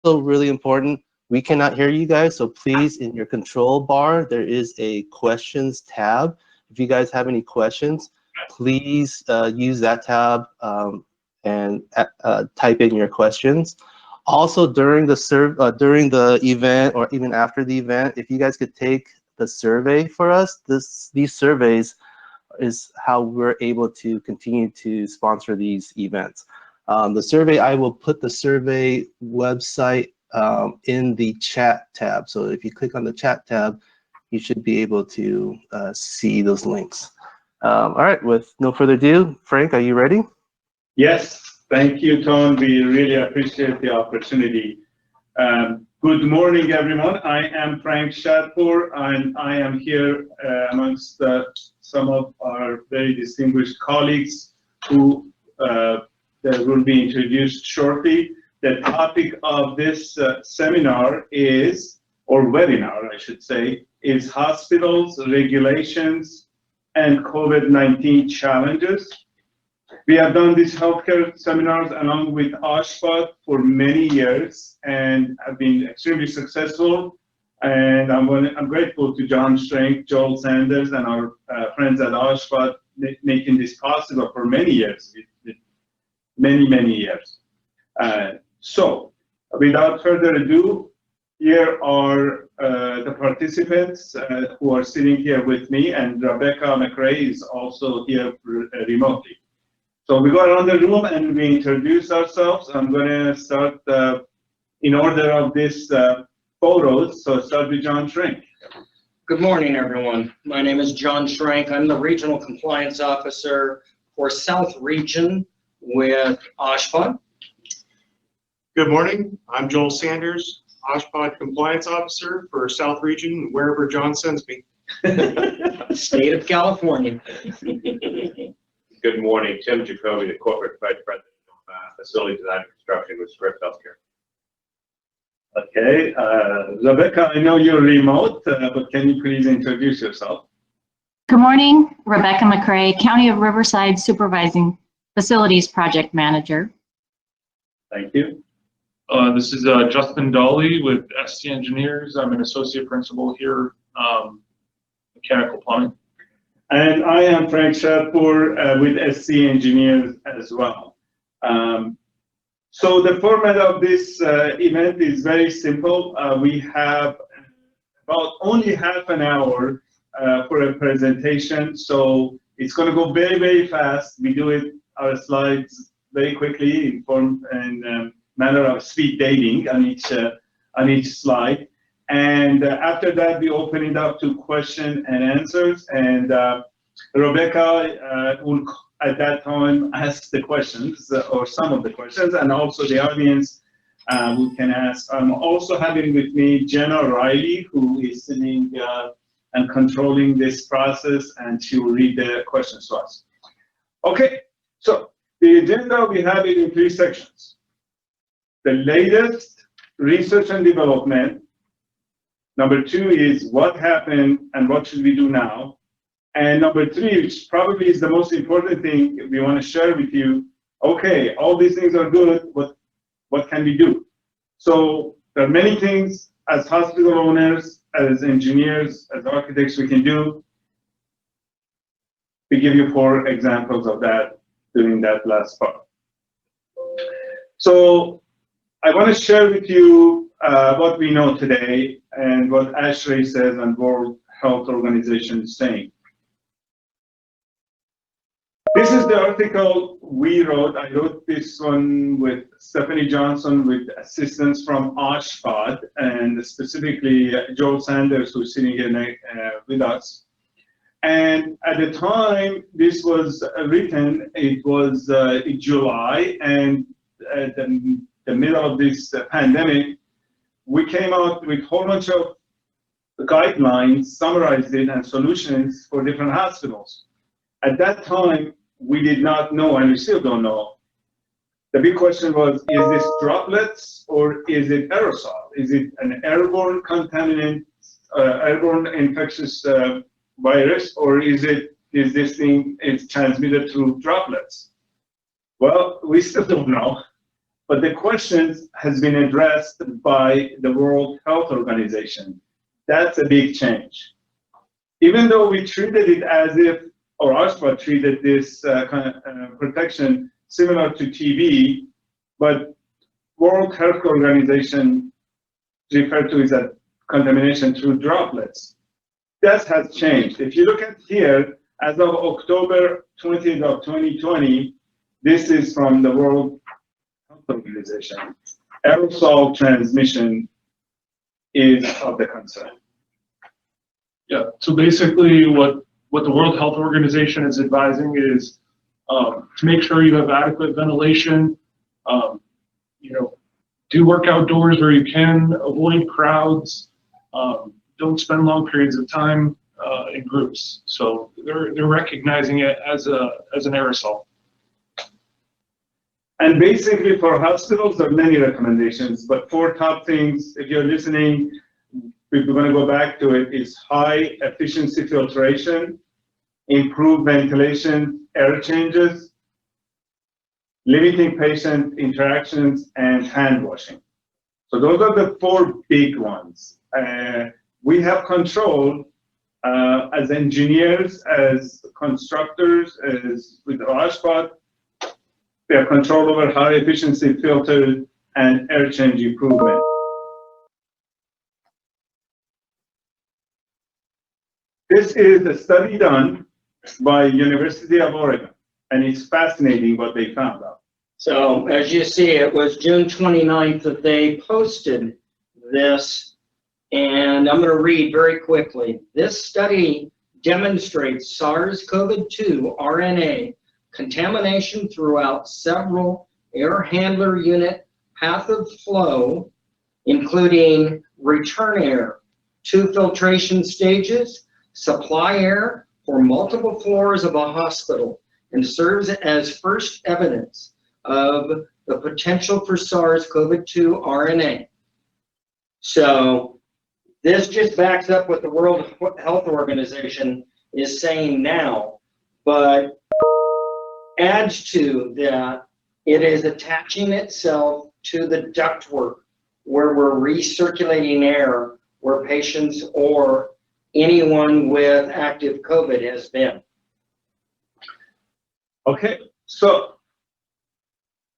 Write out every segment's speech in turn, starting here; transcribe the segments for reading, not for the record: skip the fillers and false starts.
Also really important, we cannot hear you guys, so please, in your control bar, there is a questions tab. If you guys have any questions, please use that tab and type in your questions. Also, during the event or even after the event, if you guys could take the survey for us, these surveys is how we're able to continue to sponsor these events. The survey, I will put the survey website in the chat tab. So if you click on the chat tab, you should be able to see those links. All right, with no further ado, Frank, are you ready? Yes, thank you, Tom. We really appreciate the opportunity. Good morning, everyone. I am Frank Shadpour, and I am here amongst some of our very distinguished colleagues who that will be introduced shortly. The topic of this seminar is, or webinar, I should say, is hospitals, regulations, and COVID-19 challenges. We have done these healthcare seminars along with OSHPD for many years and have been extremely successful. And I'm grateful to John Strink, Joel Sanders, and our friends at OSHPD making this possible for many years, many years. So, without further ado, here are the participants who are sitting here with me, and Rebecca McRae is also here remotely. So we go around the room and we introduce ourselves. I'm going to start in order of these photos. So start with John Shrink. Good morning, everyone. My name is John Schrank. I'm the Regional Compliance Officer for South Region with OSHPD. Good morning. I'm Joel Sanders, OSHPD Compliance Officer for South Region, wherever John sends me. State of California. Good morning, Tim Jacoby, the Corporate Vice President of Facility Design and Construction with Script Healthcare. Okay, Rebecca, I know you're remote, but can you please introduce yourself? Good morning, Rebecca McRae, County of Riverside Supervising Facilities Project Manager. Thank you. This is Justin Dolly with SC Engineers. I'm an associate principal here, mechanical plumbing. And I am Frank Shadpour with SC Engineers as well. So the format of this event is very simple. We have about only half an hour for a presentation, so it's going to go very fast. We do our slides very quickly in form and manner of speed dating on each slide. And after that, we open it up to question and answers. And Rebecca will, at that time, ask the questions, or some of the questions, and also the audience who can ask. I'm also having with me Jenna Riley, who is sitting and controlling this process, and she will read the questions to us. Okay, so the agenda, we have it in 3 sections. The latest research and development. Number 2 is what happened and what should we do now. And number 3, which probably is the most important thing we want to share with you, okay, all these things are good, but what can we do? So there are many things as hospital owners, as engineers, as architects we can do. We give you 4 examples of that during that last part. So I want to share with you what we know today and what ASHRAE says and World Health Organization is saying. This is the article we wrote. I wrote this one with Stephanie Johnson with assistance from OSHPD and specifically Joel Sanders, who's sitting here with us. And at the time this was written, it was in July, and at the middle of this pandemic, we came out with a whole bunch of guidelines, summarized it, and solutions for different hospitals. At that time, we did not know, and we still don't know. The big question was, is this droplets or is it aerosol? Is it an airborne contaminant, airborne infectious virus, or is this thing transmitted through droplets? Well, we still don't know. but the questions has been addressed by the World Health Organization. That's a big change. Even though we treated it as if, or ASPA treated this kind of protection similar to TB, but World Health Organization referred to it as contamination through droplets. That has changed. If you look at here, as of October 20th of 2020, this is from the World Health Organization. Aerosol transmission is of the concern. Yeah, so basically what the World Health Organization is advising is to make sure you have adequate ventilation, do work outdoors where you can, avoid crowds, don't spend long periods of time in groups. So they're recognizing it as an aerosol. And basically for hospitals, there are many recommendations, but 4 top things, if you're listening, if we're going to go back to it, is high efficiency filtration, improved ventilation, air changes, limiting patient interactions, and hand washing. So those are the 4 big ones. We have control as engineers, as constructors, as with OSHPAT, we have control over high efficiency filters and air change improvement. This is a study done by University of Oregon, and it's fascinating what they found out. So as you see, it was June 29th that they posted this, and I'm going to read very quickly. This study demonstrates SARS-CoV-2 RNA contamination throughout several air handler unit path of flow, including return air, 2 filtration stages, supply air for multiple floors of a hospital, and serves as first evidence of the potential for SARS-CoV-2 RNA. So this just backs up what the World Health Organization is saying now, but adds to that, it is attaching itself to the ductwork where we're recirculating air where patients or anyone with active COVID has been. Okay, so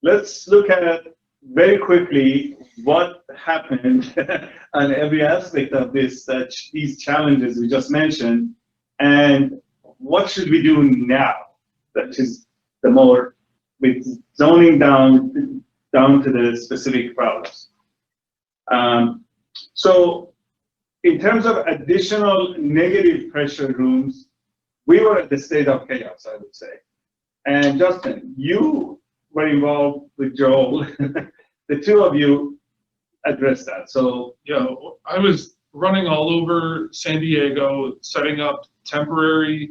let's look at very quickly what happened on every aspect of this, these challenges we just mentioned, and what should we do now? That is the more, with zoning down to the specific problems. So in terms of additional negative pressure rooms, we were at the state of chaos, I would say. And Justin, you were involved with Joel. The 2 of you addressed that. So Yeah, I was running all over San Diego, setting up temporary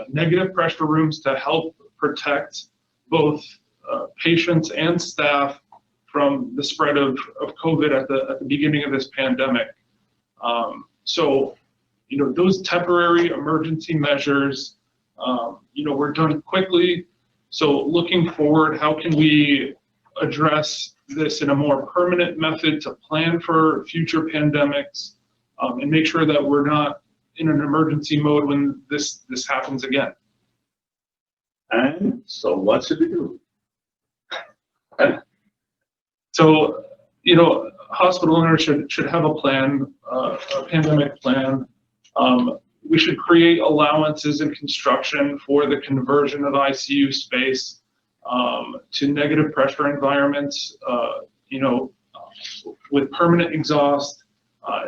negative pressure rooms to help protect both patients and staff from the spread of COVID at the beginning of this pandemic. So, those temporary emergency measures, were done quickly. So looking forward, how can we address this in a more permanent method to plan for future pandemics and make sure that we're not in an emergency mode when this happens again? And so what should we do? So, hospital owners should have a plan, a pandemic plan. We should create allowances in construction for the conversion of ICU space to negative pressure environments, with permanent exhaust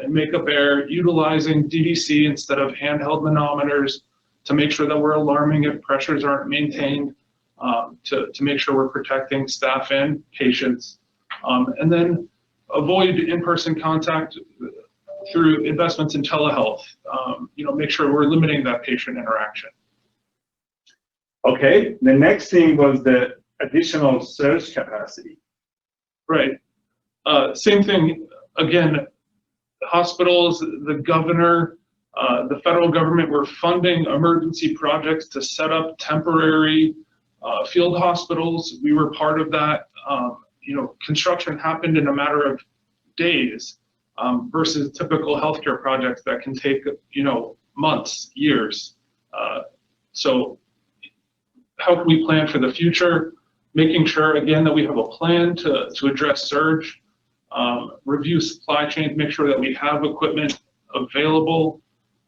and makeup air, utilizing DDC instead of handheld manometers to make sure that we're alarming if pressures aren't maintained, to make sure we're protecting staff and patients. And then avoid in-person contact through investments in telehealth. Make sure we're limiting that patient interaction. Okay, the next thing was the additional surge capacity. Right. Same thing, again, hospitals, the governor, the federal government were funding emergency projects to set up temporary field hospitals. We were part of that. construction happened in a matter of days versus typical healthcare projects that can take, months, years. So how can we plan for the future? Making sure, again, that we have a plan to address surge, review supply chains, make sure that we have equipment available,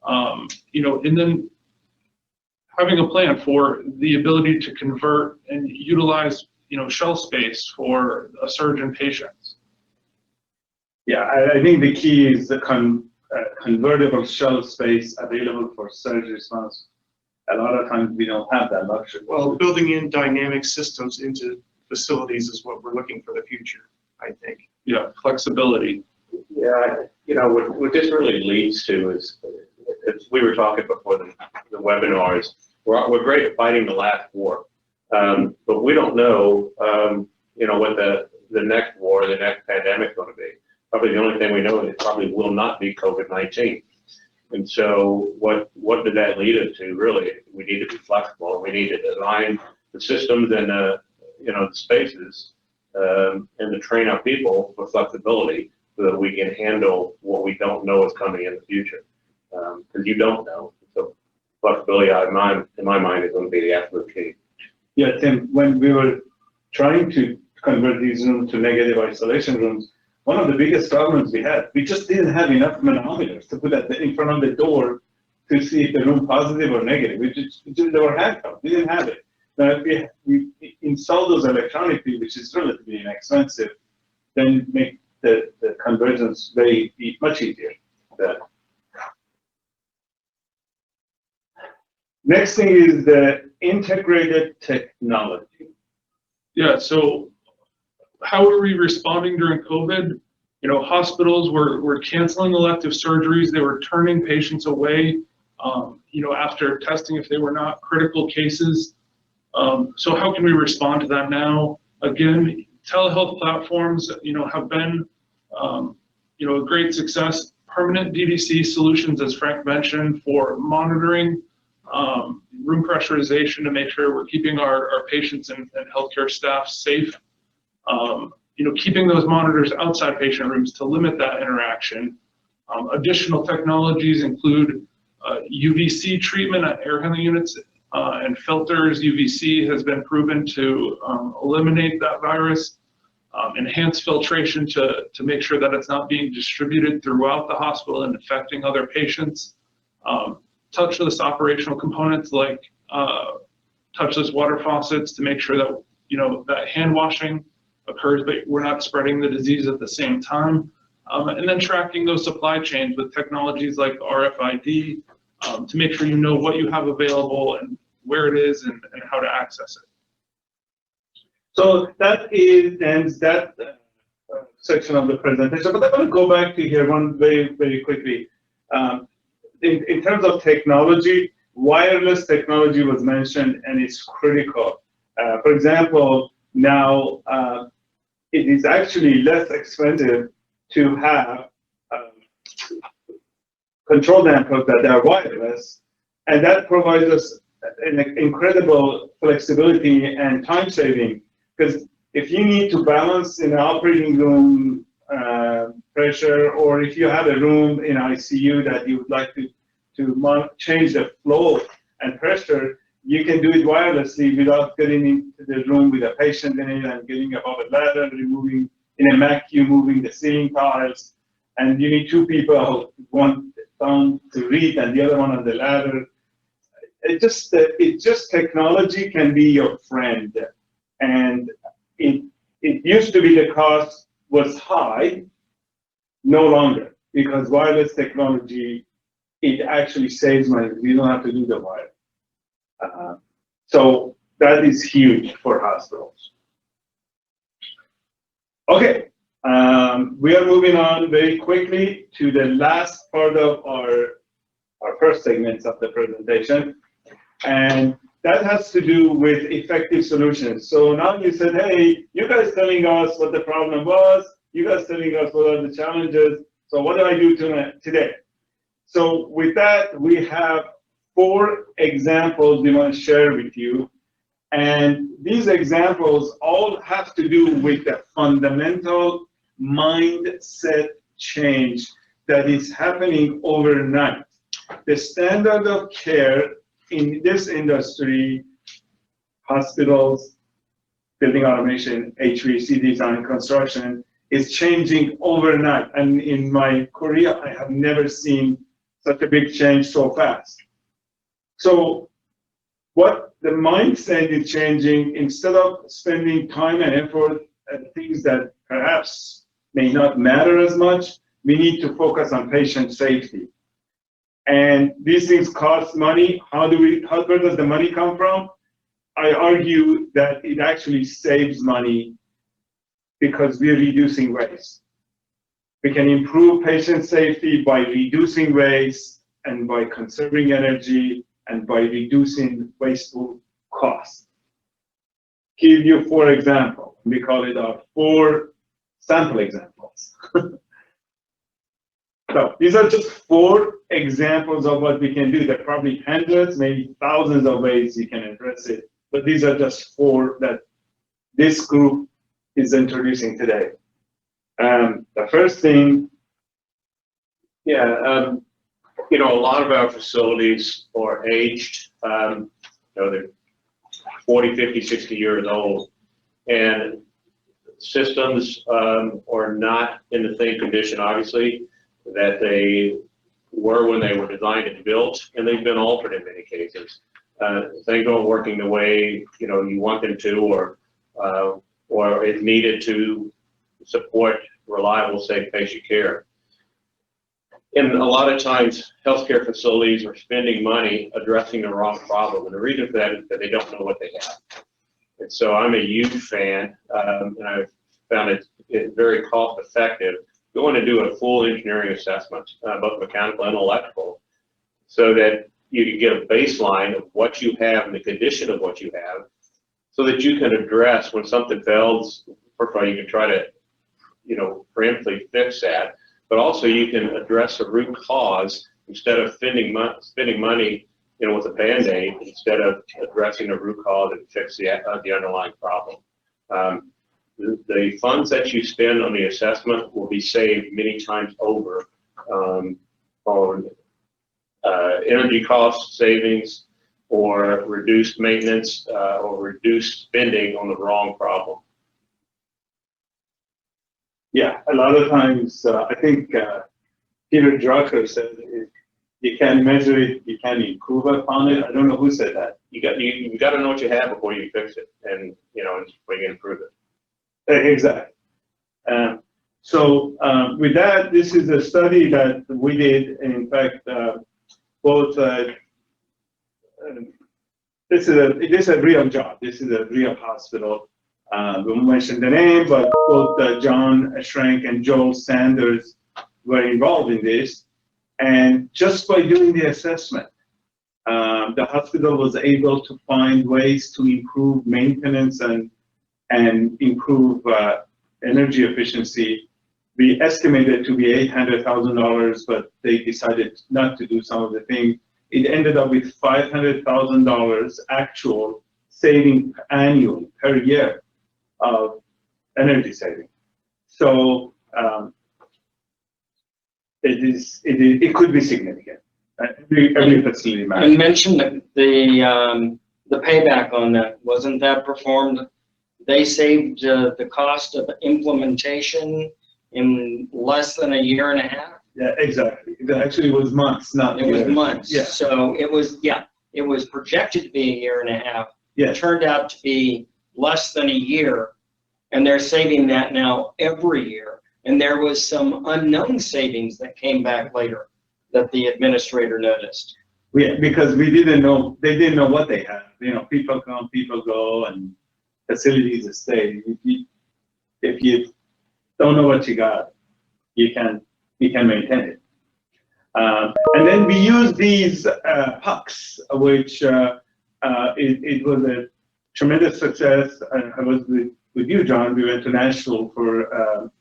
and then having a plan for the ability to convert and utilize, shelf space for a surge in patients. Yeah, I think the key is the convertible shelf space available for surge response. A lot of times we don't have that luxury. Well, building in dynamic systems into facilities is what we're looking for the future, I think. Yeah, flexibility. Yeah, what this really leads to is, we were talking before the webinars, we're great at fighting the last war, but we don't know, what the next war, the next pandemic is going to be. Probably the only thing we know is it probably will not be COVID-19. And so what did that lead us to? Really, we need to be flexible. We need to design the systems and the spaces and to train our people for flexibility so that we can handle what we don't know is coming in the future. Because you don't know. So flexibility, in my mind, is going to be the absolute key. Yeah, Tim, when we were trying to convert these rooms to negative isolation rooms, one of the biggest problems we had, we just didn't have enough manometers to put in front of the door to see if the room positive or negative. They were handcuffed. We didn't have it. Now, if we install those electronically, which is relatively inexpensive, then make the conversions much easier. Next thing is the integrated technology. Yeah, so how are we responding during COVID? Hospitals were canceling elective surgeries. They were turning patients away, after testing if they were not critical cases. So how can we respond to that now? Again, telehealth platforms, have been, a great success. Permanent DDC solutions, as Frank mentioned, for monitoring, room pressurization to make sure we're keeping our patients and healthcare staff safe. Keeping those monitors outside patient rooms to limit that interaction. Additional technologies include UVC treatment at air handling units and filters. UVC has been proven to eliminate that virus. Enhanced filtration to make sure that it's not being distributed throughout the hospital and affecting other patients. Touchless operational components like touchless water faucets to make sure that that hand washing occurs, but we're not spreading the disease at the same time. And then tracking those supply chains with technologies like RFID to make sure you know what you have available and where it is and how to access it. So that ends that section of the presentation, but I want to go back to here one very, very quickly. In terms of technology, wireless technology was mentioned and it's critical. For example, now it is actually less expensive to have control dampers that are wireless, and that provides us an incredible flexibility and time saving. Because if you need to balance in an operating room pressure, or if you have a room in ICU that you would like to change the flow and pressure, you can do it wirelessly without getting into the room with a patient in it and getting above a ladder, removing in a vacuum, moving the ceiling tiles, and you need two people, one down to read and the other one on the ladder. It just technology can be your friend, and it used to be the cost was high, no longer, because wireless technology, it actually saves money. You don't have to do the wire. So that is huge for hospitals. Okay, we are moving on very quickly to the last part of our first segments of the presentation, and that has to do with effective solutions. So now you said, hey, you guys telling us what the problem was, you guys telling us what are the challenges, so what do I do today? So with that, we have 4 examples we want to share with you. And these examples all have to do with the fundamental mindset change that is happening overnight. The standard of care in this industry, hospitals, building automation, HVAC design, construction, is changing overnight. And in my career, I have never seen such a big change so fast. So what the mindset is changing, instead of spending time and effort on things that perhaps may not matter as much, we need to focus on patient safety. And these things cost money. Where does the money come from? I argue that it actually saves money because we're reducing waste. We can improve patient safety by reducing waste and by conserving energy and by reducing wasteful costs. Give you 4 examples. We call it our 4 sample examples. So these are just 4 examples of what we can do. There are probably hundreds, maybe thousands of ways you can address it, but these are just 4 that this group is introducing today. The first thing, you know, a lot of our facilities are aged, you know, they're 40, 50, 60 years old, and systems are not in the same condition, obviously, that they were when they were designed and built, and they've been altered in many cases. Things aren't working the way, you know, you want them to, or if needed to support reliable, safe patient care. And a lot of times, healthcare facilities are spending money addressing the wrong problem, and the reason for that is that they don't know what they have. And so I'm a huge fan, and I've found it very cost effective. We want to do a full engineering assessment, both mechanical and electrical, so that you can get a baseline of what you have and the condition of what you have, so that you can address when something fails. First of all, you can try to, you know, preemptively fix that, but also you can address the root cause instead of spending money, you know, with a Band-Aid, instead of addressing the root cause and fix the underlying problem. The funds that you spend on the assessment will be saved many times over on energy cost savings, or reduced maintenance, or reduced spending on the wrong problem. Yeah, a lot of times, I think Peter Drucker said, you can measure it, you can improve upon it. I don't know who said that. You got to know what you have before you fix it, and you know, before you can improve it. Exactly. So with that, this is a study that we did. In fact, both this is a real job. This is a real hospital. We won't mention the name, but both John Schrank and Joel Sanders were involved in this. And just by doing the assessment, the hospital was able to find ways to improve maintenance and improve energy efficiency. We estimated to be $800,000, but they decided not to do some of the things. It ended up with $500,000 actual saving annually per year of energy saving. So it could be significant. Every facility matters. You mentioned the payback on that. Wasn't that performed? They saved the cost of implementation in less than a year and a half. Yeah, exactly. It actually was months, not years. It was months. Yeah. So it was projected to be a year and a half. Yeah. It turned out to be less than a year, and they're saving that now every year. And there was some unknown savings that came back later that the administrator noticed. Yeah, because we didn't know, they didn't know what they had. You know, people come, people go, and facilities stay. If you don't know what you got, you can maintain it. And then we use these pucks, which it was a tremendous success. I was with you, John. We went to Nashville for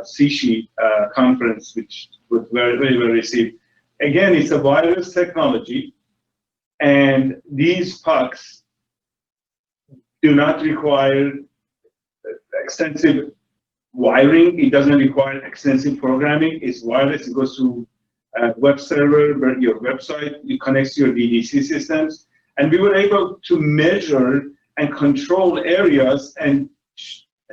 C-Sheet conference, which was very, very well received. Again, it's a wireless technology, and these pucks do not require extensive wiring. It doesn't require extensive programming. It's wireless. It goes to a web server, your website. It connects to your VDC systems. And we were able to measure and control areas and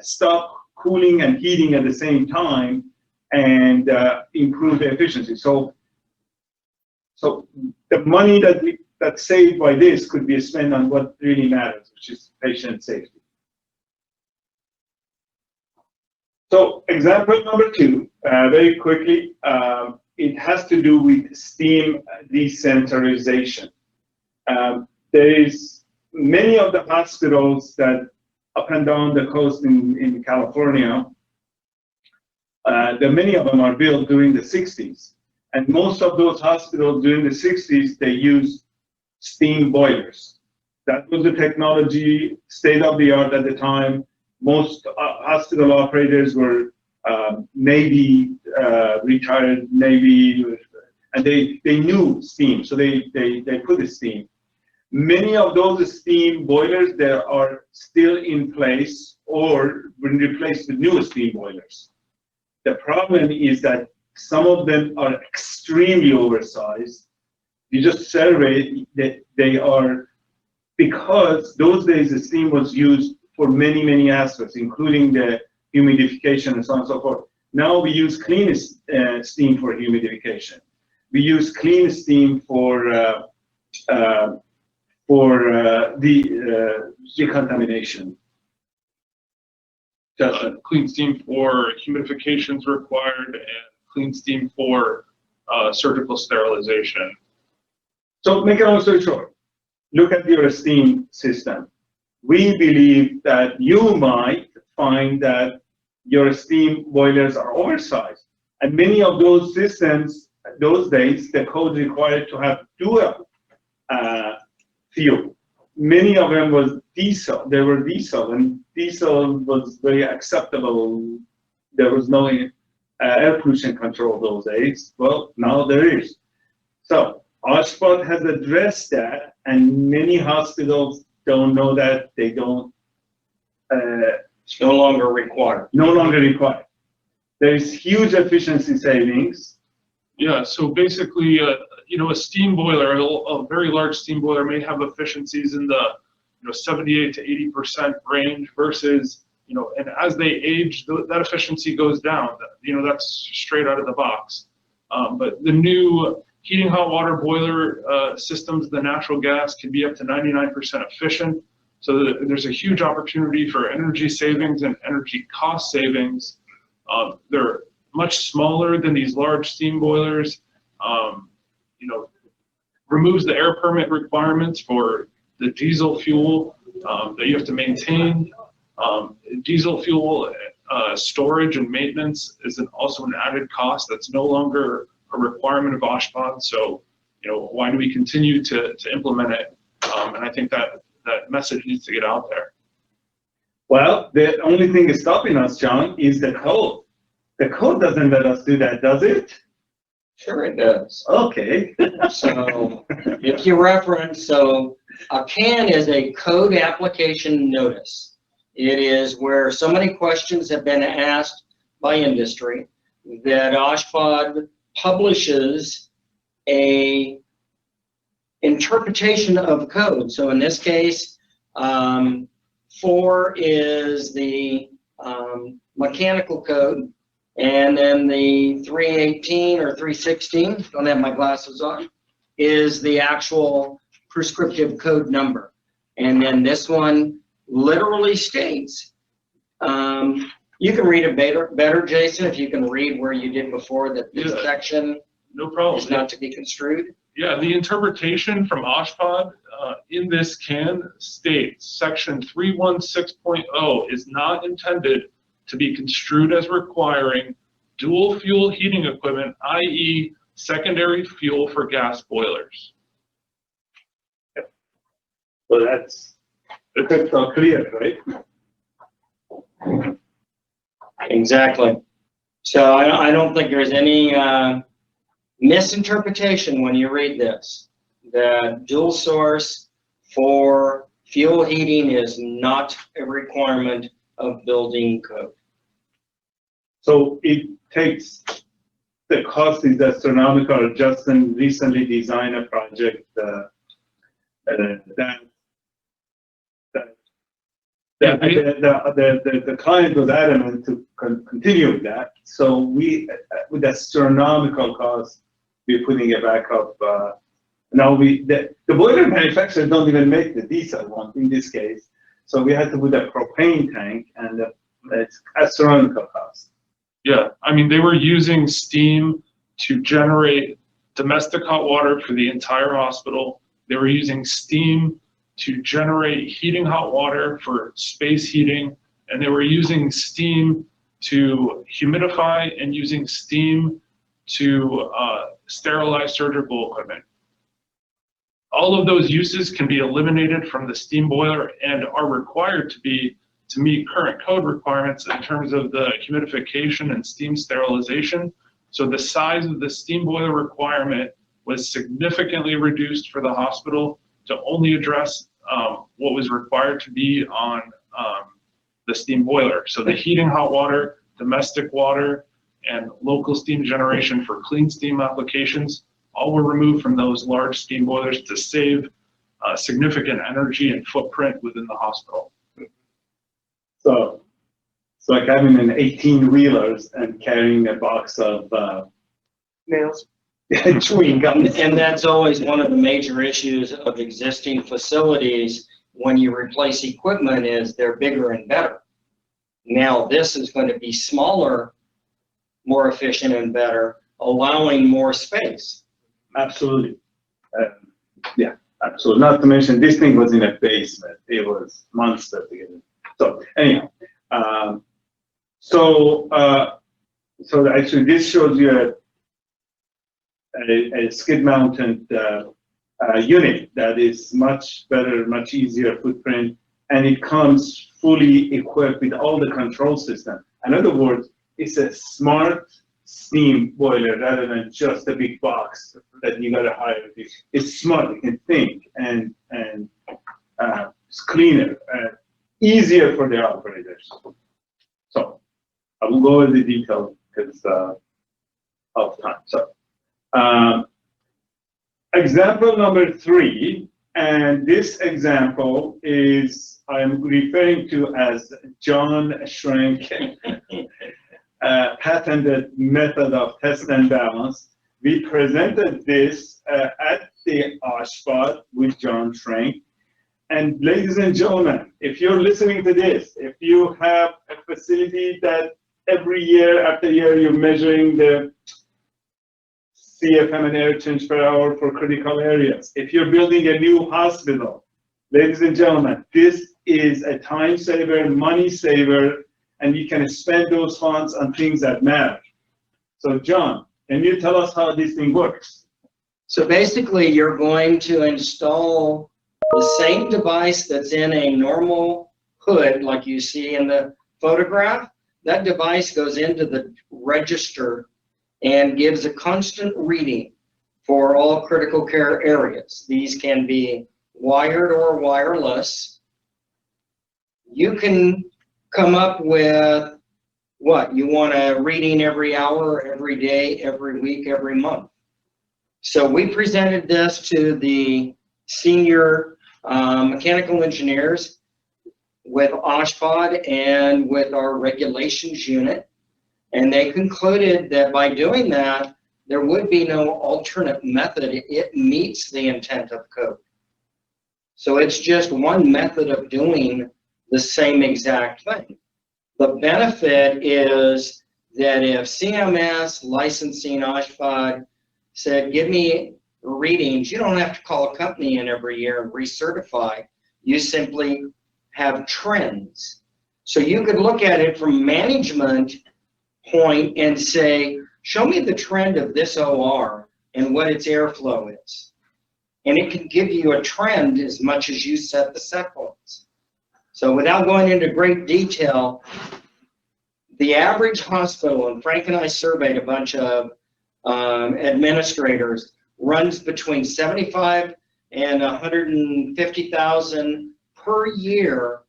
stop cooling and heating at the same time and improve the efficiency. So the money that's saved by this could be spent on what really matters, which is patient safety. So example number 2, very quickly, it has to do with steam decentralization. There is many of the hospitals that up and down the coast in California, many of them are built during the 60s. And most of those hospitals during the 60s, they used steam boilers. That was the technology, state of the art at the time. Most hospital operators were Navy, retired Navy, and they knew steam, so they put the steam. Many of those steam boilers that are still in place or been replaced with new steam boilers. The problem is that some of them are extremely oversized. You just survey that they are, because those days the steam was used for many, many aspects, including the humidification and so on and so forth. Now we use clean steam for humidification. We use clean steam for decontamination. Clean steam for humidification is required, and clean steam for surgical sterilization. So make it long story short, look at your steam system. We believe that you might find that your steam boilers are oversized. And many of those systems, those days, the code required to have dual fuel. Many of them was diesel. They were diesel, and diesel was very acceptable. There was no air pollution control those days. Well, now there is. So OSHPD has addressed that, and many hospitals don't know that. They don't. It's no longer required. No longer required. There is huge efficiency savings. Yeah, so basically, a steam boiler, a very large steam boiler may have efficiencies in the 78 to 80% range versus, and as they age, that efficiency goes down. That's straight out of the box. But the new heating hot water boiler systems, the natural gas can be up to 99% efficient. So there's a huge opportunity for energy savings and energy cost savings. They're much smaller than these large steam boilers. Removes the air permit requirements for the diesel fuel that you have to maintain. Diesel fuel storage and maintenance is also an added cost that's no longer a requirement of OSHPD. So, why do we continue to implement it? And I think that message needs to get out there. Well, the only thing is stopping us, John, is the code. The code doesn't let us do that, does it? Sure it does. Okay. So if you reference, a CAN is a code application notice. It is where so many questions have been asked by industry that OSHPD publishes a interpretation of code. So in this case, 4 is the mechanical code, and then the 318 or 316, don't have my glasses on, is the actual prescriptive code number. And then this one literally states, you can read it better, Jason, if you can read where you did before, that this section No problem. is not to be construed. Yeah, the interpretation from OSHPD in this CAN states section 316.0 is not intended to be construed as requiring dual fuel heating equipment, i.e. secondary fuel for gas boilers. Well, that's crystal clear, right? Exactly. So I don't think there's any misinterpretation when you read this. The dual source for Fuel heating is not a requirement of building code. So it takes, the cost is astronomical. Justin recently designed a project the client was adamant to continue with that. So we, with astronomical cost, we're putting it back up. Now the boiler manufacturers don't even make the diesel one in this case. So we had to put a propane tank, and it's astronomical cost. Yeah, I mean, they were using steam to generate domestic hot water for the entire hospital. They were using steam to generate heating hot water for space heating, and they were using steam to humidify and using steam to sterilize surgical equipment. All of those uses can be eliminated from the steam boiler and are required to be to meet current code requirements in terms of the humidification and steam sterilization. So the size of the steam boiler requirement was significantly reduced for the hospital to only address what was required to be on the steam boiler. So the heating hot water, domestic water, and local steam generation for clean steam applications all were removed from those large steam boilers to save significant energy and footprint within the hospital. So it's like having an 18-wheelers and carrying a box of nails, chewing gum. And that's always one of the major issues of existing facilities when you replace equipment is they're bigger and better. Now this is going to be smaller, more efficient and better, allowing more space. Absolutely. Yeah, absolutely. Not to mention, this thing was in a basement. It was monster together. So anyhow, so actually this shows you a skid-mounted unit that is much better, much easier footprint, and it comes fully equipped with all the control system. In other words, it's a smart steam boiler rather than just a big box that you gotta hire. It's smart, you can think, and it's cleaner, easier for the operators. So I will go into the detail because of time. So example number 3, and this example is I'm referring to as John Schrank patented method of test and balance. We presented this at the OSHPD with John Schrank. And ladies and gentlemen, if you're listening to this, if you have a facility that every year after year you're measuring the CFM and air change per hour for critical areas, if you're building a new hospital, ladies and gentlemen, this is a time saver, money saver, and you can spend those funds on things that matter. So John, can you tell us how this thing works? So basically you're going to install the same device that's in a normal hood like you see in the photograph. That device goes into the register and gives a constant reading for all critical care areas. These can be wired or wireless. You can come up with what you want a reading every hour, every day, every week, every month. So we presented this to the senior mechanical engineers with OSHPD and with our regulations unit, and they concluded that by doing that, there would be no alternate method. It meets the intent of code. So it's just one method of doing the same exact thing. The benefit is that if CMS, licensing, OSHPD said, give me readings, you don't have to call a company in every year and recertify. You simply have trends. So you could look at it from management point and say, show me the trend of this OR and what its airflow is. And it can give you a trend as much as you set the set points. So without going into great detail, the average hospital, and Frank and I surveyed a bunch of administrators, runs between 75 and 150,000 per year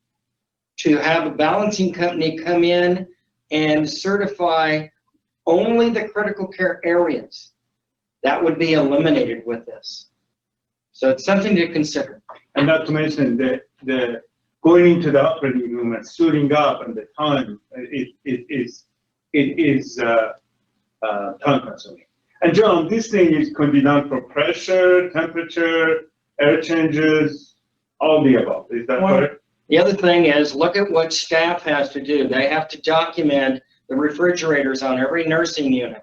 to have a balancing company come in and certify only the critical care areas. That would be eliminated with this. So it's something to consider. And not to mention the going into the operating room and suiting up and the time, it is time consuming. And John, this thing can be done for pressure, temperature, air changes, all the above. Is that correct? The other thing is, look at what staff has to do. They have to document the refrigerators on every nursing unit.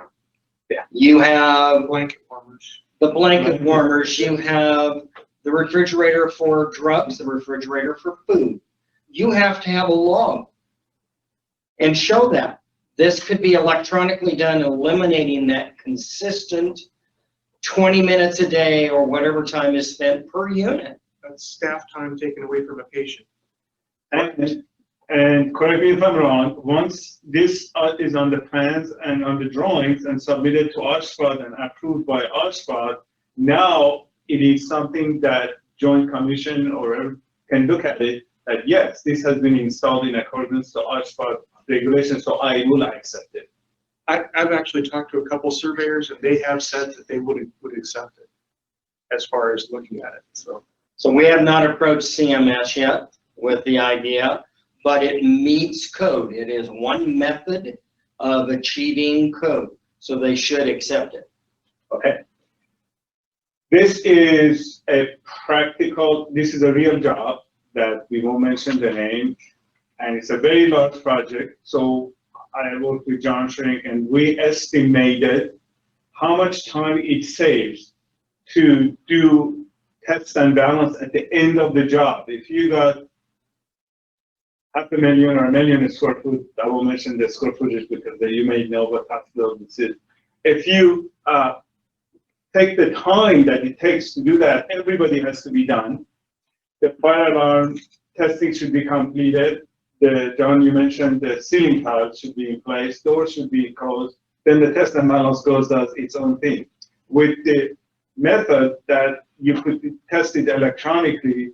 Yeah. You have Blanket warmers. the blanket warmers, you have the refrigerator for drugs, the refrigerator for food. You have to have a log and show that. This could be electronically done, eliminating that consistent 20 minutes a day or whatever time is spent per unit. That's staff time taken away from a patient. And correct me if I'm wrong, once this is on the plans and on the drawings and submitted to OSHPD and approved by OSHPD, now it is something that Joint Commission or can look at it, that yes, this has been installed in accordance to OSHPD regulations, so I will accept it. I've actually talked to a couple surveyors and they have said that they would accept it as far as looking at it, so. So we have not approached CMS yet with the idea, but it meets code. It is one method of achieving code, so they should accept it. Okay. This is a practical, this is a real job that we won't mention the name, and it's a very large project. So I worked with John Shrink and we estimated how much time it saves to do test and balance at the end of the job. If you got 500,000 or 1 million square foot, I will mention the square footage because you may know what hospital this is. If you take the time that it takes to do that, everybody has to be done. The fire alarm testing should be completed. John, you mentioned the ceiling tiles should be in place, doors should be closed. Then the test and balance does its own thing. With the method that you could test it electronically,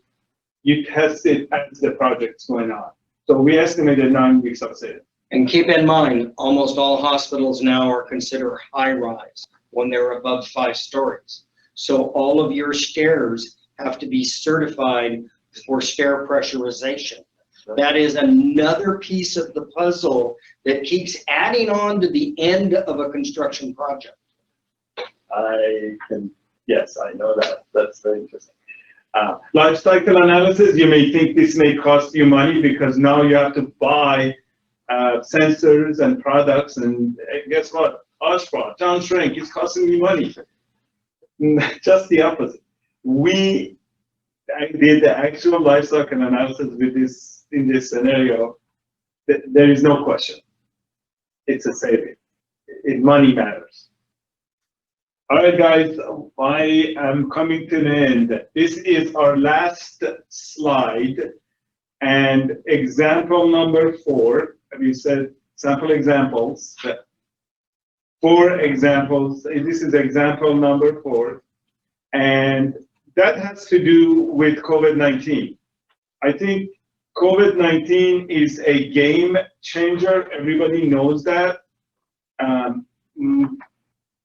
you test it as the project's going on. So we estimated 9 weeks of sale. And keep in mind, almost all hospitals now are considered high-rise when they're above 5 stories. So all of your stairs have to be certified for stair pressurization. That is another piece of the puzzle that keeps adding on to the end of a construction project. Yes, I know that. That's very interesting. Life cycle analysis, you may think this may cost you money because now you have to buy sensors and products, and guess what? OSHPD, John Shrink, it's costing me money. Just the opposite. We did the actual life cycle analysis with this in this scenario. There is no question. It's a saving. Money matters. All right, guys, I am coming to the end. This is our last slide, and example number 4. We said sample examples. 4 examples. This is example number 4, and that has to do with COVID-19. I think COVID-19 is a game changer. Everybody knows that.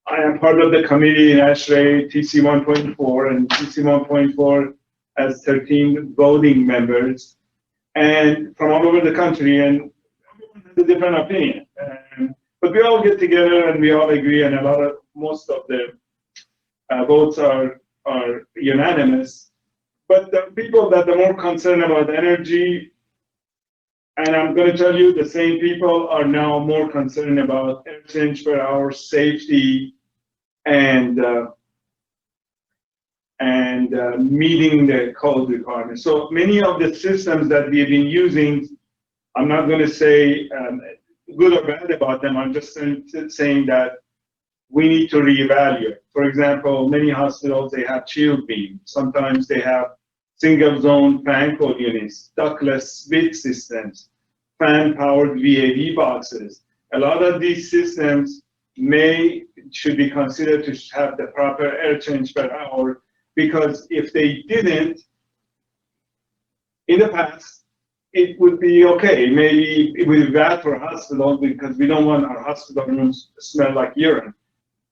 I am part of the committee in ASHRAE TC 1.4, and TC 1.4 has 13 voting members, and from all over the country, and everyone has a different opinion. But we all get together and we all agree, and most of the votes are unanimous. But the people that are more concerned about energy, and I'm going to tell you, the same people are now more concerned about air change per hour, safety, and meeting the code requirements. So many of the systems that we've been using, I'm not going to say good or bad about them. I'm just saying that we need to reevaluate. For example, many hospitals, they have shield beam. Sometimes they have single zone fan code units, ductless split systems, fan powered VAV boxes. A lot of these systems should be considered to have the proper air change per hour, because if they didn't, in the past, it would be okay. Maybe it would be bad for a hospital because we don't want our hospital rooms to smell like urine.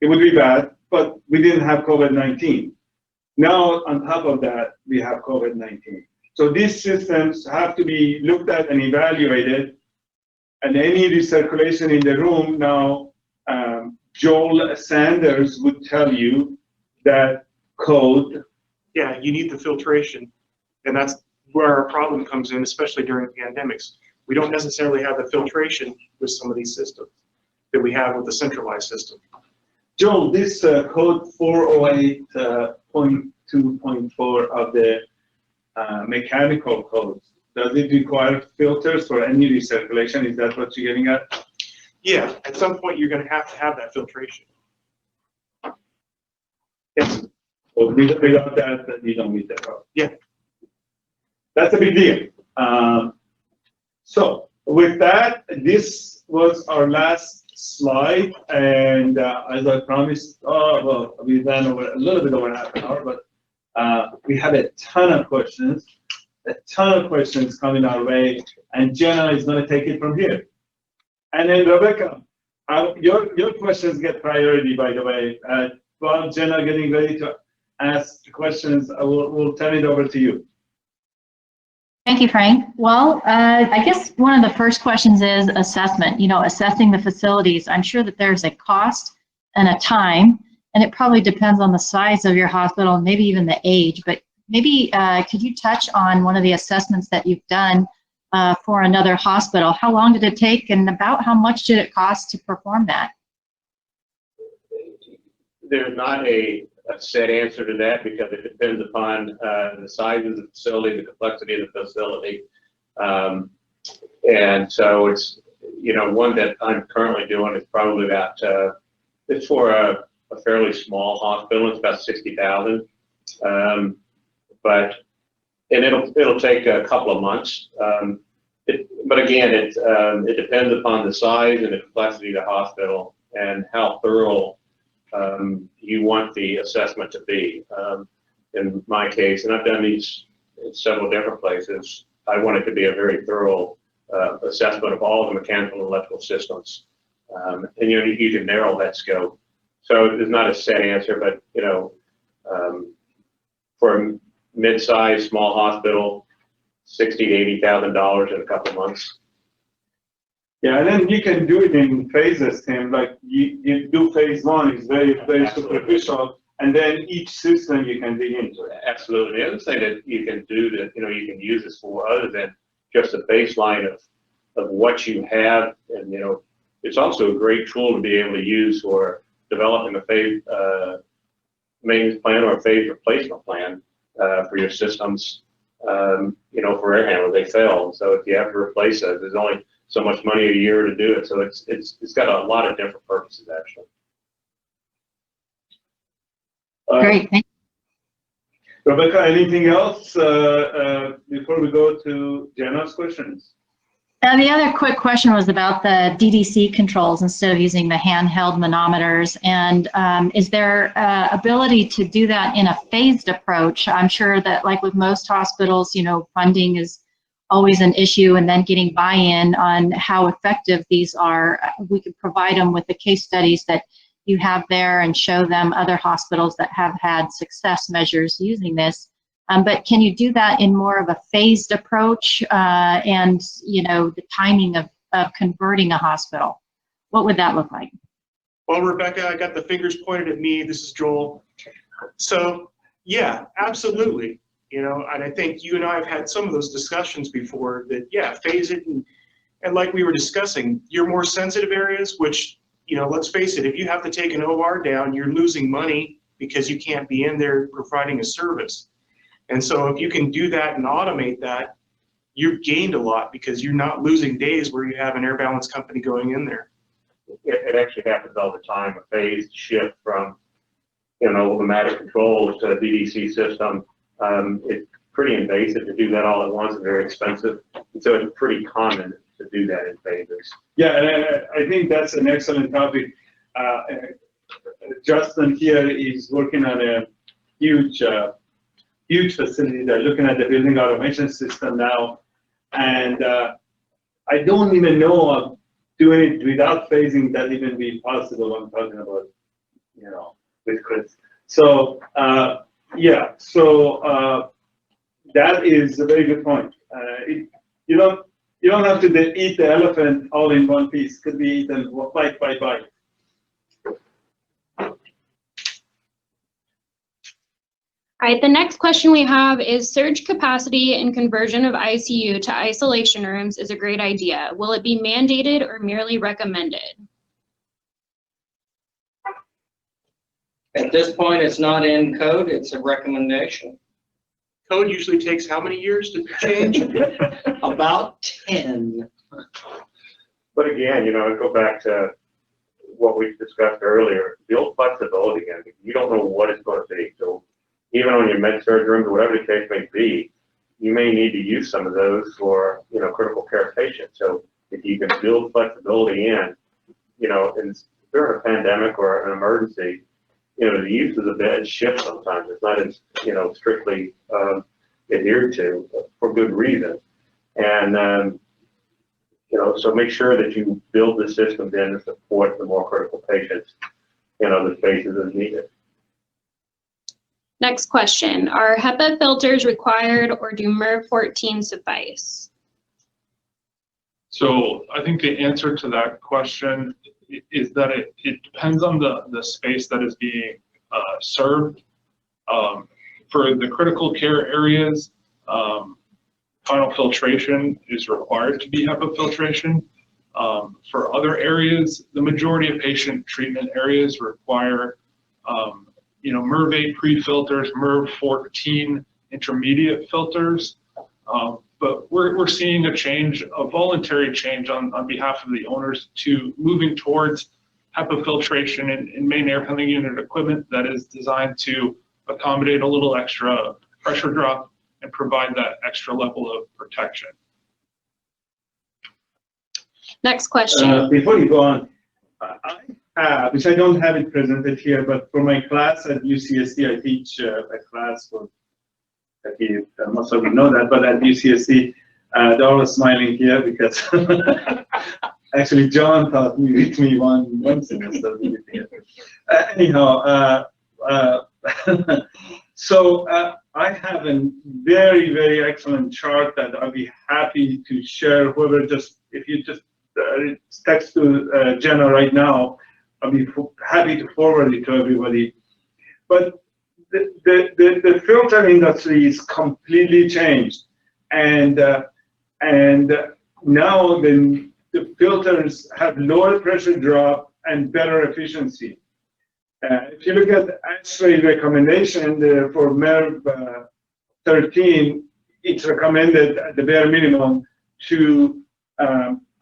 It would be bad, but we didn't have COVID-19. Now, on top of that, we have COVID-19. So these systems have to be looked at and evaluated. And any recirculation in the room now, Joel Sanders would tell you that code. Yeah, you need the filtration, and that's where our problem comes in, especially during pandemics. We don't necessarily have the filtration with some of these systems that we have with the centralized system. Joel, this code 408.2.4 of the mechanical codes, does it require filters for any recirculation? Is that what you're getting at? Yeah, at some point you're going to have that filtration. Yes. Well, without that, then you don't meet that code. Yeah. That's a big deal. So with that, this was our last slide, and as I promised, well, we ran over a little bit over half an hour, but we have a ton of questions coming our way, and Jenna is going to take it from here. And then Rebecca, your questions get priority, by the way. While Jenna getting ready to ask questions, we'll turn it over to you. Thank you, Frank. Well, I guess one of the first questions is assessment, assessing the facilities. I'm sure that there's a cost and a time, and it probably depends on the size of your hospital and maybe even the age, but maybe could you touch on one of the assessments that you've done for another hospital? How long did it take, and about how much did it cost to perform that? There's not a set answer to that because it depends upon the size of the facility, the complexity of the facility. And so it's, one that I'm currently doing is probably about, it's for a fairly small hospital. It's about 60,000. And it'll take a couple of months. But again, it depends upon the size and the complexity of the hospital and how thorough you want the assessment to be. In my case, and I've done these in several different places, I want it to be a very thorough assessment of all the mechanical and electrical systems. And you can narrow that scope. So there's not a set answer, but for a mid-sized small hospital, $60,000 to $80,000 in a couple of months. Yeah, and then you can do it in phases, Tim. Like you do phase one, it's very, very superficial, and then each system you can dig into. Absolutely. The other thing that you can do that you can use this for, other than just a baseline of what you have, and it's also a great tool to be able to use for developing a phase maintenance plan or a phase replacement plan for your systems. For air handlers, they fail. So if you have to replace it, there's only so much money a year to do it. So it's got a lot of different purposes, actually. Great. Thank you. Rebecca, anything else before we go to Jenna's questions? The other quick question was about the DDC controls instead of using the handheld manometers. And is there ability to do that in a phased approach? I'm sure that, like with most hospitals, funding is always an issue, and then getting buy-in on how effective these are. We could provide them with the case studies that you have there and show them other hospitals that have had success measures using this. But can you do that in more of a phased approach and, the timing of converting a hospital? What would that look like? Well, Rebecca, I got the fingers pointed at me. This is Joel. So, yeah, absolutely. And I think you and I have had some of those discussions before that, yeah, phase it. And like we were discussing, your more sensitive areas, which, let's face it, if you have to take an OR down, you're losing money because you can't be in there providing a service. And so if you can do that and automate that, you've gained a lot because you're not losing days where you have an air balance company going in there. It actually happens all the time, a phased shift from, automatic controls to a DDC system. It's pretty invasive to do that all at once and very expensive. And so it's pretty common to do that in phases. Yeah, and I think that's an excellent topic. Justin here is working on a huge huge facility. They're looking at the building automation system now. And I don't even know of doing it without phasing that even be possible. I'm talking about, you know, with Chris. So, yeah, so that is a very good point. You don't have to eat the elephant all in one piece. Could be eaten bite by bite. All right, the next question we have is surge capacity and conversion of ICU to isolation rooms is a great idea. Will it be mandated or merely recommended? At this point, it's not in code, it's a recommendation. Code usually takes how many years to change? About 10. But again, you know, I go back to what we discussed earlier, build flexibility again. You don't know what it's going to be. So even on your med surg rooms or whatever the case may be, you may need to use some of those for, you know, critical care patients. So if you can build flexibility in, you know, and during a pandemic or an emergency, you know, the use of the bed shifts sometimes. It's not as, you know, strictly adhered to for good reason. And, you know, so make sure that you build the systems in to support the more critical patients in other spaces as needed. Next question, are HEPA filters required or do MERV 14 suffice? So I think the answer to that question is that it depends on the space that is being served. For the critical care areas, final filtration is required to be HEPA filtration. For other areas, the majority of patient treatment areas require you know, MERV 8 pre-filters, MERV 14 intermediate filters. But we're seeing a change, a voluntary change on behalf of the owners to moving towards HEPA filtration in main air handling unit equipment that is designed to accommodate a little extra pressure drop and provide that extra level of protection. Next question. Before you go on, which I don't have it presented here, but for my class at UCSD, I teach a class for, most of you know that, but at UCSD, they're all smiling here because actually John taught me with me one semester. Anyhow, so I have a very, very excellent chart that I'll be happy to share. Whoever if you just text to Jenna right now, I'll be happy to forward it to everybody. But the filter industry is completely changed, and now the filters have lower pressure drop and better efficiency. If you look at ASHRAE recommendation for MERV 13, it's recommended at the bare minimum to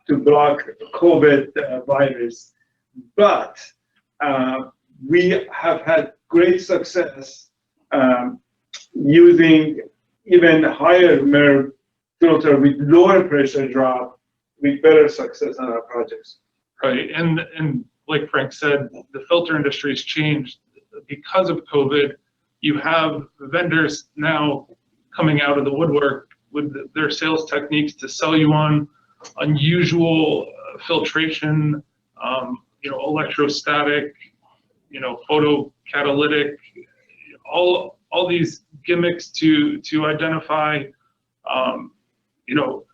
block COVID virus. But we have had great success using even higher MERV filter with lower pressure drop with better success on our projects. Right, and like Frank said, the filter industry has changed because of COVID. You have vendors now coming out of the woodwork with their sales techniques to sell you on unusual filtration, you know, electrostatic, you know, photocatalytic, all these gimmicks to identify, you know,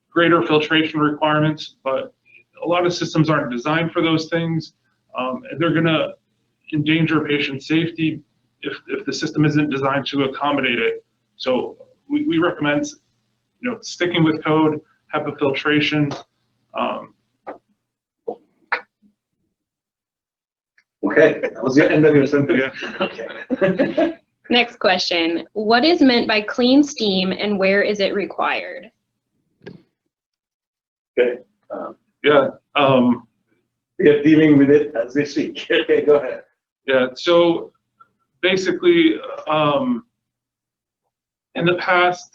greater filtration requirements, but a lot of systems aren't designed for those things, and they're going to endanger patient safety if the system isn't designed to accommodate it. So we recommend, you know, sticking with code, HEPA filtration. Okay, that was the end of your sentence. Yeah. Okay. Next question, what is meant by clean steam and where is it required? Okay. Yeah. We are dealing with it as we speak. Okay, go ahead. Yeah. So basically, in the past,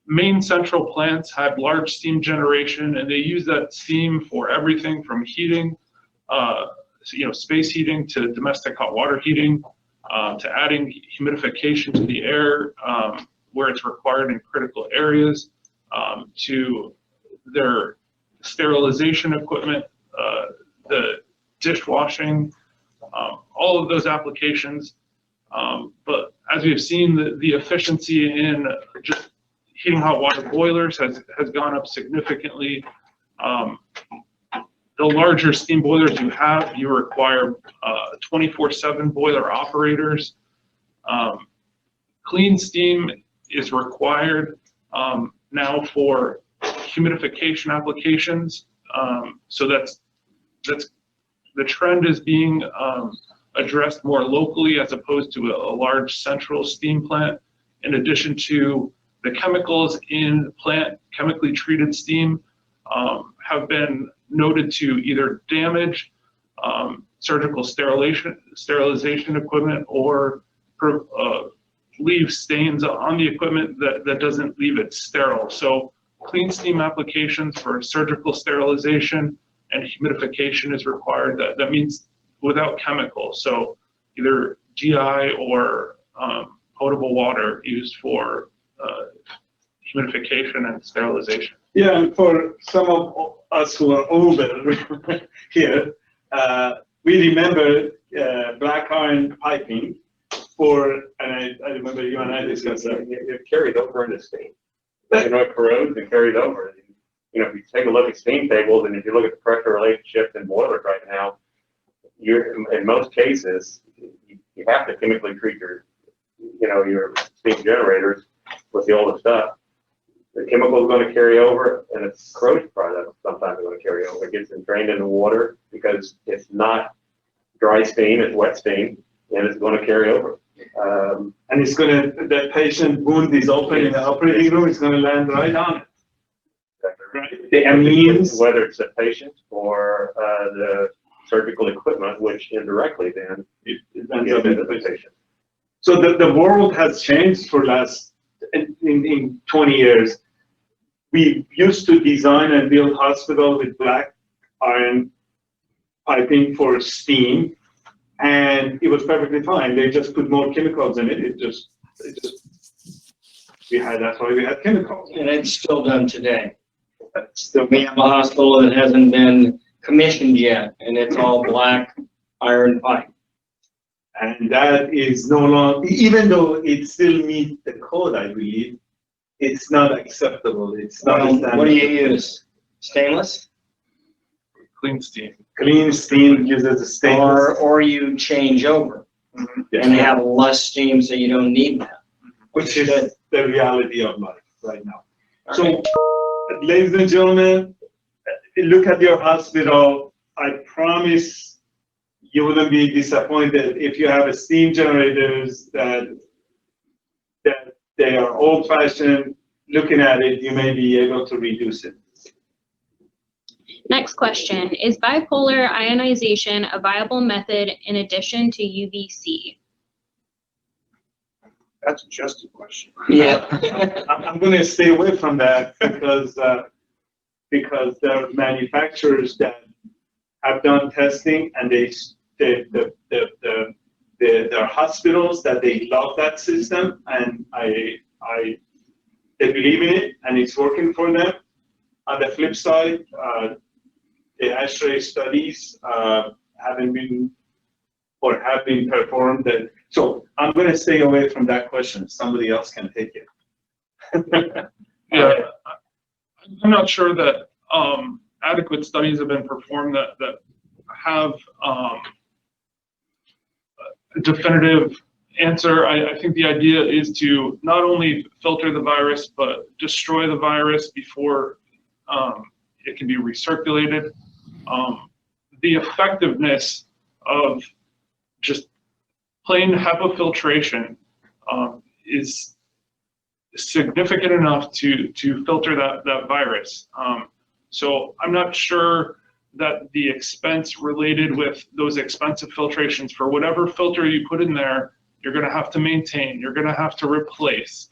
main central plants had large steam generation, and they use that steam for everything from heating, you know, space heating to domestic hot water heating. to adding humidification to the air where it's required in critical areas, to their sterilization equipment, the dishwashing, all of those applications. But as we've seen, the efficiency in just heating hot water boilers has gone up significantly. The larger steam boilers you have, you require 24/7 boiler operators. Clean steam is required now for humidification applications. So that's the trend is being addressed more locally as opposed to a large central steam plant. In addition to the chemicals in plant chemically treated steam have been noted to either damage surgical sterilization equipment or leave stains on the equipment that doesn't leave it sterile. So clean steam applications for surgical sterilization and humidification is required. That means without chemicals. So either GI or potable water used for humidification and sterilization. Yeah, and for some of us who are older here, we remember black iron piping and I remember you and I discussed that. It carries over into steam. You know, it corrodes and carries over. You know, if you take a look at steam tables and if you look at the pressure relationships in boilers right now, in most cases, you have to chemically treat your steam generators with the older stuff. The chemical is going to carry over, and it's corrosion product sometimes going to carry over. It gets drained into water because it's not dry steam, it's wet steam, and it's going to carry over. And it's going to, the patient wound is open in the operating room, it's going to land right on it. Right? The amines, whether it's a patient or the surgical equipment, which indirectly then it gets ends up into the patient. So the world has changed for last in 20 years. We used to design and build hospitals with black iron piping for steam, and it was perfectly fine. They just put more chemicals in it. That's why we had chemicals. And it's still done today. Still, we have a hospital that hasn't been commissioned yet, and it's all black iron pipe. And that is no longer, even though it still meets the code, I believe, it's not acceptable. It's not. What do you use? Stainless? Clean steam. Clean steam uses a stainless. Or you change over and have less steam so you don't need that. Which is the reality of life right now. All So, right. ladies and gentlemen, look at your hospital. I promise you wouldn't be disappointed if you have a steam generators that they are old-fashioned. Looking at it, you may be able to reduce it. Next question, is bipolar ionization a viable method in addition to UVC? That's just a question. Yeah. I'm going to stay away from that because there are manufacturers that have done testing and there are hospitals that they love that system and they believe in it and it's working for them. On the flip side, the X-ray studies have been performed. So I'm going to stay away from that question. Somebody else can take it. Yeah, I'm not sure that adequate studies have been performed that have a definitive answer. I think the idea is to not only filter the virus, but destroy the virus before it can be recirculated. The effectiveness of just plain HEPA filtration is significant enough to filter that virus. So I'm not sure that the expense related with those expensive filtrations for whatever filter you put in there, you're going to have to maintain, you're going to have to replace.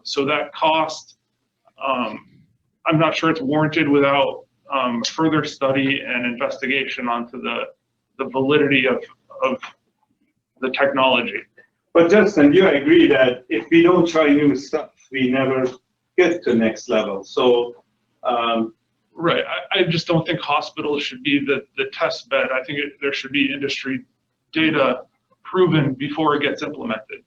So that cost, I'm not sure it's warranted without further study and investigation onto the validity of the technology. But Justin, you agree that if we don't try new stuff, we never get to next level. So, Right. I just don't think hospitals should be the test bed. I think there should be industry data proven before it gets implemented.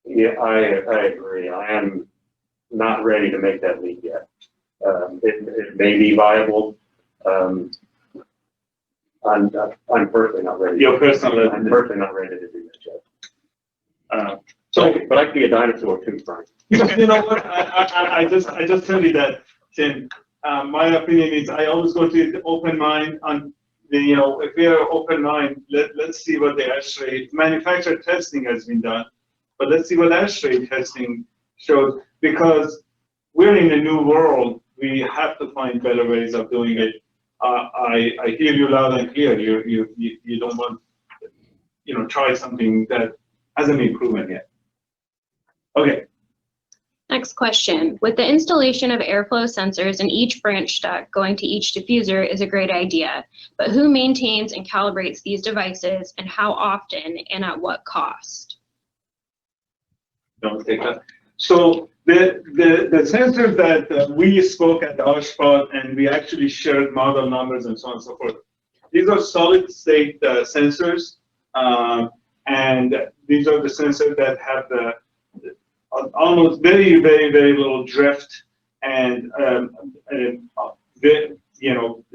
Yeah, I agree. I am not ready to make that leap yet. It may be viable. I'm personally not ready. You're personally I'm personally not ready to do that yet. But I could be a dinosaur too, Frank. You know what? I just tell you that, Tim. My opinion is I always go to the open mind on the, if we are open mind, let's see what the ash rate, manufacturer testing has been done, but let's see what ash rate testing shows, because we're in a new world. We have to find better ways of doing it. I hear you loud and clear. You don't want, try something that hasn't been proven yet. Okay. Next question. With the installation of airflow sensors in each branch duct going to each diffuser is a great idea, but who maintains and calibrates these devices, and how often and at what cost? Don't take that. So the sensors that we spoke at the OSHPOD, and we actually shared model numbers and so on and so forth. These are solid state sensors, and these are the sensors that have the almost very, very, very little drift, and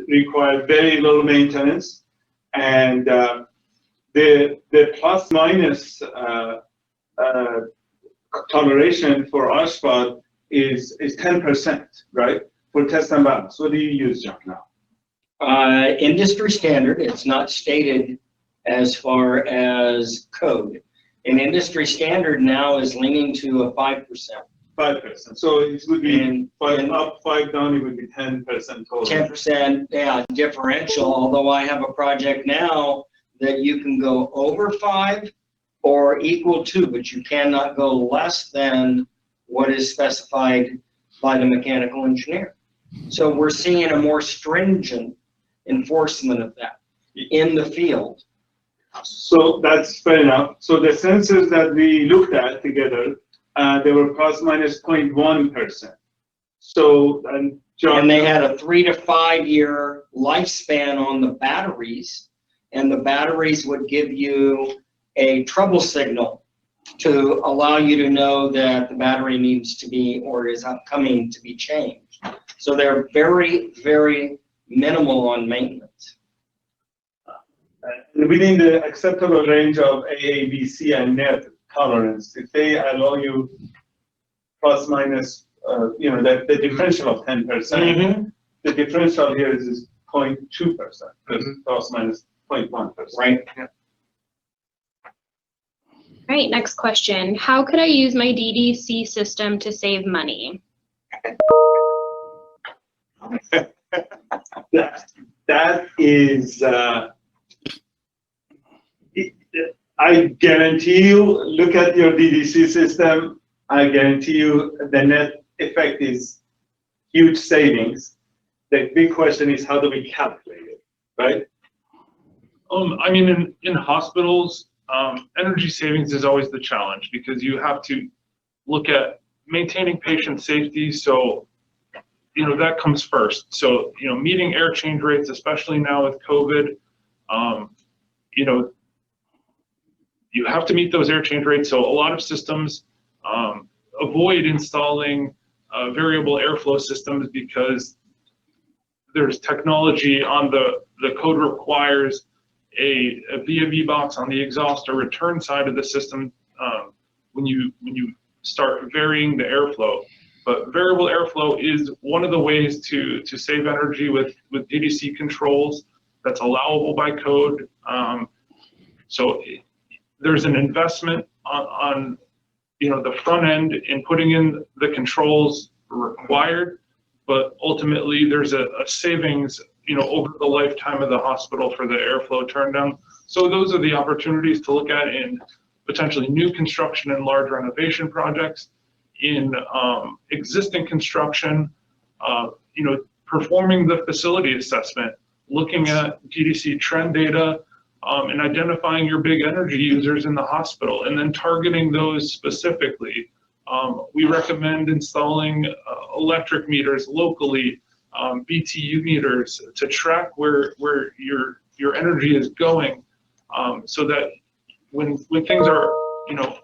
require very little maintenance, and the plus minus toleration for OSHPOD is 10%, right? For test and balance. What do you use, John, now? Industry standard. It's not stated as far as code. An industry standard now is leaning to a 5%. 5%. So it would be And 5 up, 5 down. It would be 10% total. 10%, yeah, differential. Although I have a project now that you can go over 5 or equal to, but you cannot go less than what is specified by the mechanical engineer. So we're seeing a more stringent enforcement of that in the field. So that's fair enough. So the sensors that we looked at together, they were plus minus 0.1%. So, and John, And they had a 3 to 5 year lifespan on the batteries, and the batteries would give you a trouble signal to allow you to know that the battery needs to be or is upcoming to be changed. So they're very, very minimal on maintenance. within the acceptable range of AABC and net tolerance, if they allow you plus minus, the differential of 10%, the differential here is 0.2%, plus minus 0.1%. Right. Yeah. All right, next question. How could I use my DDC system to save money? That is, I guarantee you, look at your DDC system, I guarantee you the net effect is huge savings. The big question is, how do we calculate it, right? I mean, in hospitals, energy savings is always the challenge, because you have to look at maintaining patient safety. So, that comes first. So, meeting air change rates, especially now with COVID, you have to meet those air change rates. So a lot of systems avoid installing variable airflow systems because there's technology on the code requires a VFV box on the exhaust or return side of the system when you start varying the airflow. But variable airflow is one of the ways to save energy with DDC controls that's allowable by code. So there's an investment on the front end in putting in the controls required, but ultimately there's a savings over the lifetime of the hospital for the airflow turn down. So those are the opportunities to look at in potentially new construction and large renovation projects. In existing construction, performing the facility assessment, looking at DDC trend data, and identifying your big energy users in the hospital and then targeting those specifically. We recommend installing electric meters locally, BTU meters, to track where your energy is going, so that when things are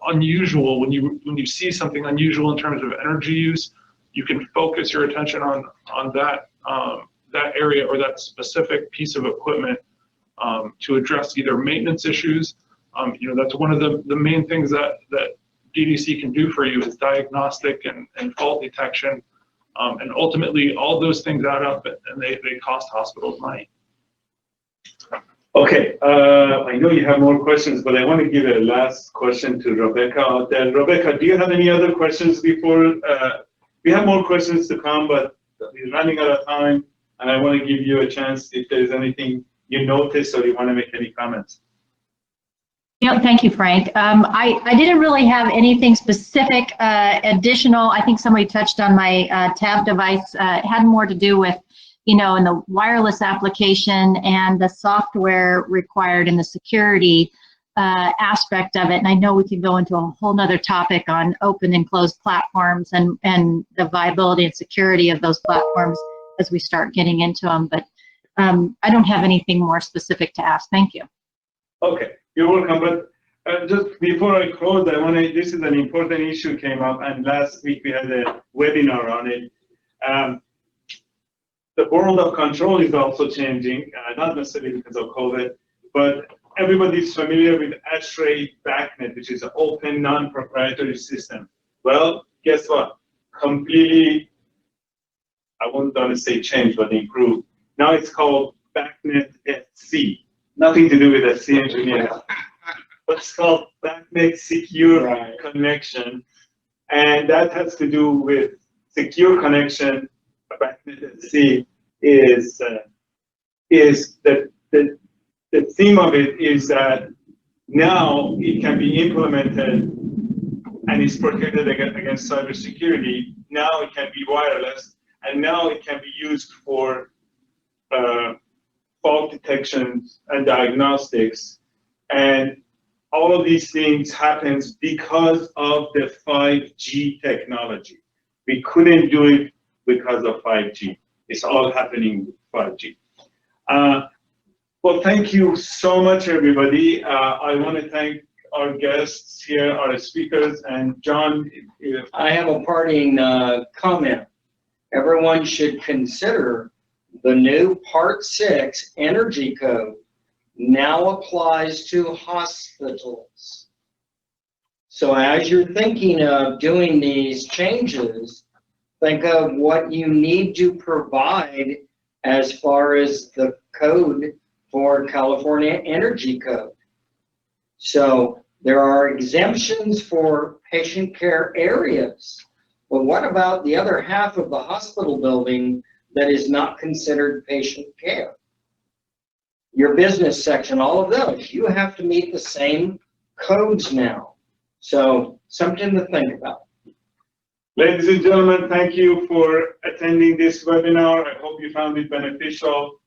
unusual, when you see something unusual in terms of energy use, you can focus your attention on that area or that specific piece of equipment to address either maintenance issues. That's one of the main things that DDC can do for you is diagnostic and fault detection. And ultimately, all those things add up and they cost hospitals money. Okay, I know you have more questions, but I want to give a last question to Rebecca out there. Rebecca, do you have any other questions before? We have more questions to come, but we're running out of time, and I want to give you a chance if there's anything you noticed or you want to make any comments. Yeah, thank you, Frank. I didn't really have anything specific additional. I think somebody touched on my tab device. It had more to do with, in the wireless application and the software required in the security aspect of it. And I know we can go into a whole nother topic on open and closed platforms and the viability and security of those platforms as we start getting into them. But I don't have anything more specific to ask. Thank you. Okay, you're welcome. But just before I close, this is an important issue came up, and last week we had a webinar on it. The world of control is also changing, not necessarily because of COVID, but everybody's familiar with ASHRAE BACnet, which is an open, non-proprietary system. Well, guess what? Completely, I won't want to say change, but improved. Now it's called BACnet SC. Nothing to do with SC engineering. But it's called BACnet Secure Connection. And that has to do with secure connection. BACnet SC is the theme of it is that now it can be implemented and is protected against cybersecurity. Now it can be wireless, and now it can be used for fault detection and diagnostics. And all of these things happens because of the 5G technology. We couldn't do it because of 5G. It's all happening with 5G. Well, thank you so much, everybody. I want to thank our guests here, our speakers, and John. I have a parting comment. Everyone should consider the new Part 6 Energy Code now applies to hospitals. So as you're thinking of doing these changes, think of what you need to provide as far as the code for California Energy Code. So there are exemptions for patient care areas. But what about the other half of the hospital building that is not considered patient care? Your business section, all of those, you have to meet the same codes now. So something to think about. Ladies and gentlemen, thank you for attending this webinar. I hope you found it beneficial.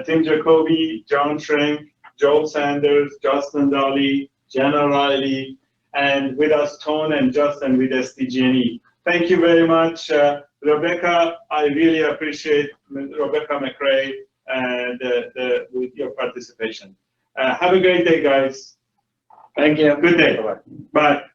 Tim Jacoby, John Schrenk, Joel Sanders, Justin Daly, Jenna Riley, and with us, Tone and Justin with SDG&E. Thank you very much. Rebecca, I really appreciate Rebecca McRae and with your participation. Have a great day, guys. Thank you. Good day. Bye. Bye.